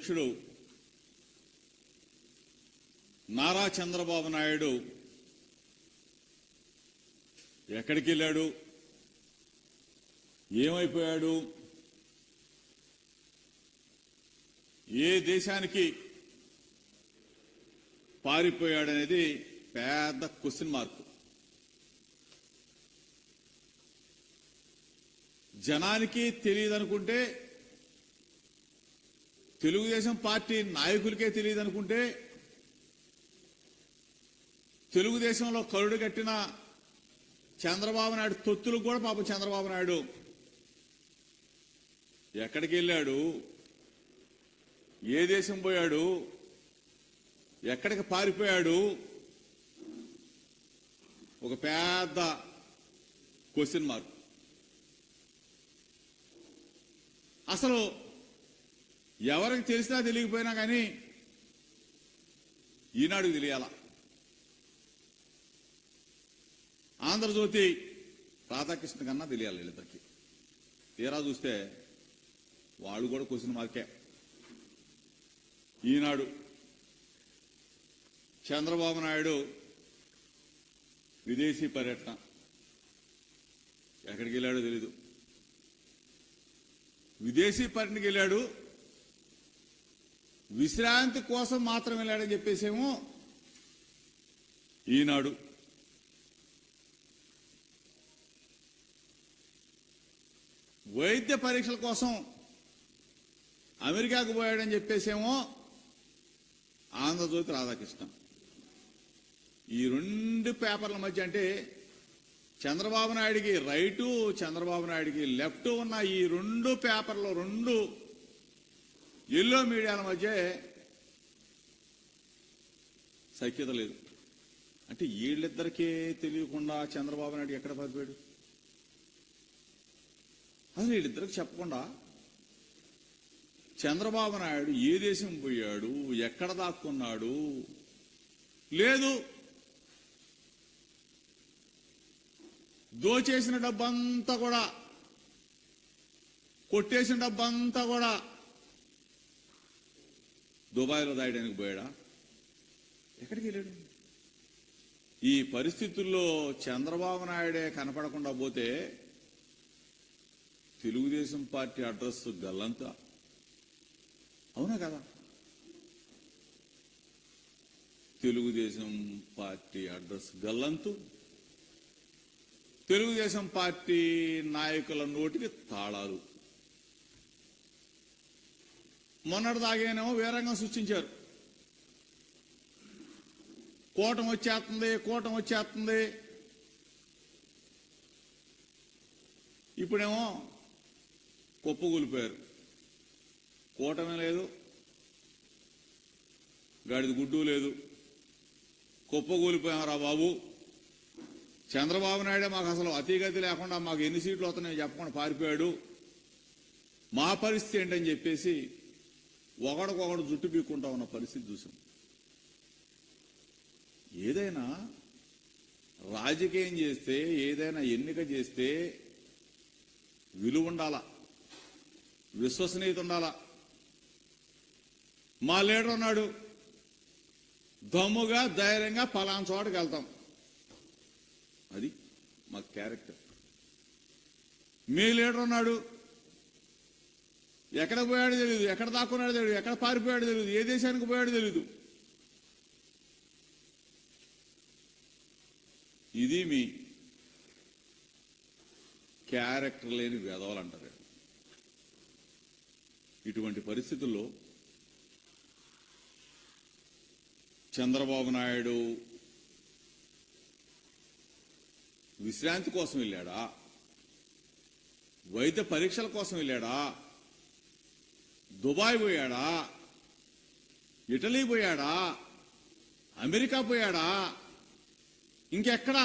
అధ్యక్షుడు నారా చంద్రబాబు నాయుడు ఎక్కడికి వెళ్ళాడు, ఏమైపోయాడు, ఏ దేశానికి పారిపోయాడనేది పెద్ద క్వశ్చన్ మార్క్. జనానికి తెలియదనుకుంటే, తెలుగుదేశం పార్టీ నాయకులకే తెలియదనుకుంటే, తెలుగుదేశంలో కరుడు కట్టిన చంద్రబాబు నాయుడు తొత్తులకు కూడా పాపం చంద్రబాబు నాయుడు ఎక్కడికి వెళ్ళాడు, ఏ దేశం పోయాడు, ఎక్కడికి పారిపోయాడు, ఒక పెద్ద క్వశ్చన్ మార్క్. అసలు ఎవరికి తెలిసినా తెలియకపోయినా కానీ ఈనాడుకు తెలియాల. ఆంధ్రజ్యోతి రాధాకృష్ణ కన్నా తెలియాలి వీళ్ళిద్దరికి. తీరా చూస్తే వాళ్ళు కూడా క్వశ్చన్ మార్కే. ఈనాడు చంద్రబాబు నాయుడు విదేశీ పర్యటన ఎక్కడికి వెళ్ళాడో తెలీదు. విదేశీ పర్యటనకి వెళ్ళాడు, విశ్రాంతి కోసం మాత్రం వెళ్ళాడని చెప్పేసేమో ఈనాడు. వైద్య పరీక్షల కోసం అమెరికాకు పోయాడని చెప్పేసేమో ఆంధ్రజ్యోతి రాధాకృష్ణ. ఈ రెండు పేపర్ల మధ్య, అంటే చంద్రబాబు నాయుడికి రైటు, చంద్రబాబు నాయుడికి లెఫ్ట్ ఉన్న ఈ రెండు పేపర్లు, రెండు ఎల్లో మీడియాల మధ్య సఖ్యత లేదు. అంటే వీళ్ళిద్దరికే తెలియకుండా చంద్రబాబు నాయుడు ఎక్కడ పారిపోయాడు? అసలు వీళ్ళిద్దరికి చెప్పకుండా చంద్రబాబు నాయుడు ఏ దేశం పోయాడు, ఎక్కడ దాక్కున్నాడు లేదు. దోచేసిన డబ్బంతా కూడా, కొట్టేసిన డబ్బంతా కూడా దుబాయ్లో దాయడానికి పోయాడా? ఎక్కడికి వెళ్ళాడు? ఈ పరిస్థితుల్లో చంద్రబాబు నాయుడే కనపడకుండా పోతే తెలుగుదేశం పార్టీ అడ్రస్ గల్లంతా. అవునా కదా? తెలుగుదేశం పార్టీ అడ్రస్ గల్లంతు, తెలుగుదేశం పార్టీ నాయకుల నోటికి తాళాలు. మొన్నటిదాగేనేమో వీరంగం సృష్టించారు. కూటమి వచ్చేస్తుంది, కూటమి వచ్చేస్తుంది. ఇప్పుడేమో కుప్పగూలిపోయారు. కూటమి లేదు, గాడిద గుడ్డు లేదు, కుప్పగూలిపోయారా బాబు. చంద్రబాబు నాయుడే మాకు అసలు అతిగతి లేకుండా మాకు ఎన్ని సీట్లు వస్తున్నాయో చెప్పకుండా పారిపోయాడు, మా పరిస్థితి ఏంటని చెప్పేసి ఒకడికొకడు జుట్టు పీక్కుంటా ఉన్న పరిస్థితి చూసాం. ఏదైనా రాజకీయం చేస్తే, ఏదైనా ఎన్నిక చేస్తే విలువ ఉండాలా, విశ్వసనీయత ఉండాలా. మా లీడర్ ఉన్నాడు, దమ్ముగా ధైర్యంగా పలానా చోటకి వెళ్తాం, అది మా క్యారెక్టర్. మీ లీడర్ ఉన్నాడు, ఎక్కడ పోయాడో తెలియదు, ఎక్కడ దాక్కున్నాడో తెలియదు, ఎక్కడ పారిపోయాడో తెలియదు, ఏ దేశానికి పోయాడో తెలియదు. ఇది మీ క్యారెక్టర్ లేని వెధవలు అంటారు. ఇటువంటి పరిస్థితుల్లో చంద్రబాబు నాయుడు విశ్రాంతి కోసం వెళ్ళాడా, వైద్య పరీక్షల కోసం వెళ్ళాడా, దుబాయ్ పోయాడా, ఇటలీ పోయాడా, అమెరికా పోయాడా, ఇంకెక్కడ